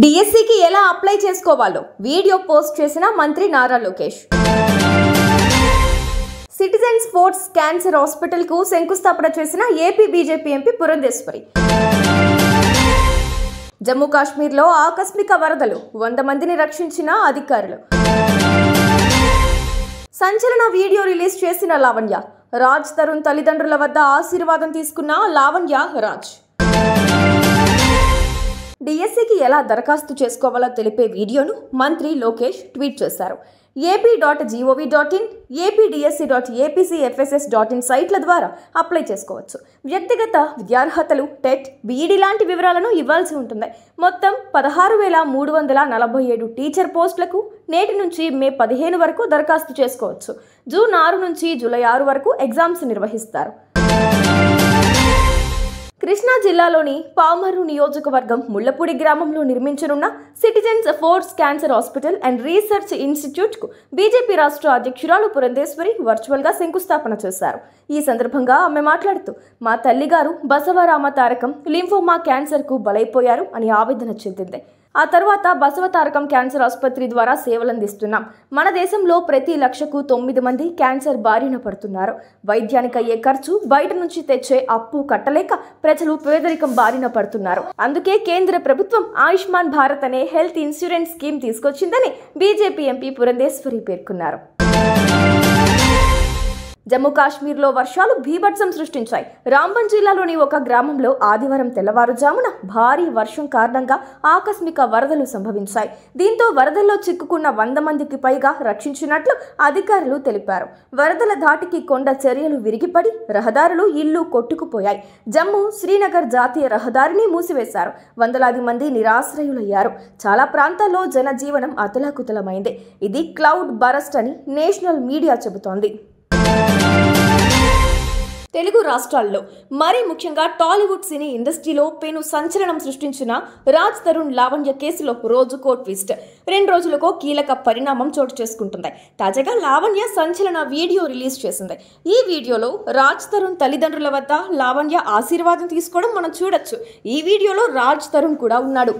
డిఎస్సికి ఎలా అప్లై చేసుకోవాలో వీడియో పోస్ట్ చేసిన మంత్రి Nara Lokesh. Citizen sports cancer hospital కు శంకుస్థాపన చేసిన AP BJP MP Purandeswari. Jammu కాశ్మీర్లో ఆకస్మిక వరదలు 100 మందిని రక్షించిన అధికారులు. సంచలన వీడియో రిలీజ్ చేసిన లావణ్య. రాజ్ తరుణ్ తల్లిదండ్రుల వద్ద ఆశీర్వాదం తీసుకున్న లావణ్య రాజ్. డిఎస్సికి ఎలా దరఖాస్తు చేసుకోవాలో తెలిపే వీడియోను మంత్రి లోకేష్ ట్వీట్ చేశారు. ap.gov.in, apdsc.apcfss.in సైట్ల ద్వారా అప్లై చేసుకోవచ్చు. వ్యక్తిగత విద్యార్హతలు, టెట్, బీఈడీ లాంటి వివరాలను ఇవ్వాల్సి ఉంటుంది. మొత్తం 16,347 టీచర్ పోస్టులకు నేటి నుంచి మే 15 వరకు దరఖాస్తు చేసుకోవచ్చు. జూన్ 6 నుంచి జూలై 6 వరకు ఎగ్జామ్స్ నిర్వహిస్తారు. కృష్ణా జిల్లాలోని పామరు నియోజకవర్గం ముళ్లపూడి గ్రామంలో నిర్మించనున్న citizens sports cancer hospital and research ఇన్స్టిట్యూట్కు బీజేపీ రాష్ట్ర అధ్యక్షురాలు పురంధేశ్వరి వర్చువల్గా శంకుస్థాపన చేశారు. ఈ సందర్భంగా ఆమె మాట్లాడుతూ, మా తల్లిగారు బసవరామ తారకం లింఫోమా క్యాన్సర్కు బలైపోయారు అని ఆవేదన చెందింది. ఆ తర్వాత బసవతారకం క్యాన్సర్ ఆసుపత్రి ద్వారా సేవలందిస్తున్నాం. మన దేశంలో ప్రతి 1,00,000కు 9 మంది క్యాన్సర్ బారిన పడుతున్నారు. వైద్యానికి అయ్యే ఖర్చు, బయట నుంచి తెచ్చే అప్పు కట్టలేక ప్రజలు పేదరికం బారిన పడుతున్నారు. అందుకే కేంద్ర ప్రభుత్వం ఆయుష్మాన్ భారత్ అనే హెల్త్ ఇన్సూరెన్స్ స్కీమ్ తీసుకొచ్చిందని బీజేపీ ఎంపీ పురంధేశ్వరి పేర్కొన్నారు. జమ్మూ కాశ్మీర్లో వర్షాలు బీభత్సం సృష్టించాయి. రాంబన్ జిల్లాలోని ఒక గ్రామంలో ఆదివారం తెల్లవారుజామున భారీ వర్షం కారణంగా ఆకస్మిక వరదలు సంభవించాయి. దీంతో వరదల్లో చిక్కుకున్న 100 మందికి పైగా రక్షించినట్లు అధికారులు తెలిపారు. వరదల ధాటికి కొండ చర్యలు విరిగిపడి రహదారులు, ఇళ్లు కొట్టుకుపోయాయి. జమ్మూ శ్రీనగర్ జాతీయ రహదారిని మూసివేశారు. వందలాది మంది నిరాశ్రయులయ్యారు. చాలా ప్రాంతాల్లో జనజీవనం అతలాకుతలమైంది. ఇది క్లౌడ్ బరస్ట్ అని నేషనల్ మీడియా చెబుతోంది. తెలుగు రాష్ట్రాల్లో మరీ ముఖ్యంగా టాలీవుడ్ సినీ ఇండస్ట్రీలో పెను సంచలనం సృష్టించిన రాజ్ తరుణ్ లావణ్య కేసులో రోజుకో ట్విస్ట్. 2 రోజులకో కీలక పరిణామం చోటు చేసుకుంటుంది. తాజాగా లావణ్య సంచలన వీడియో రిలీజ్ చేసింది. ఈ వీడియోలో రాజ్ తరుణ్ తల్లిదండ్రుల వద్ద లావణ్య ఆశీర్వాదం తీసుకోవడం మనం చూడొచ్చు. ఈ వీడియోలో రాజ్ తరుణ్ కూడా ఉన్నాడు.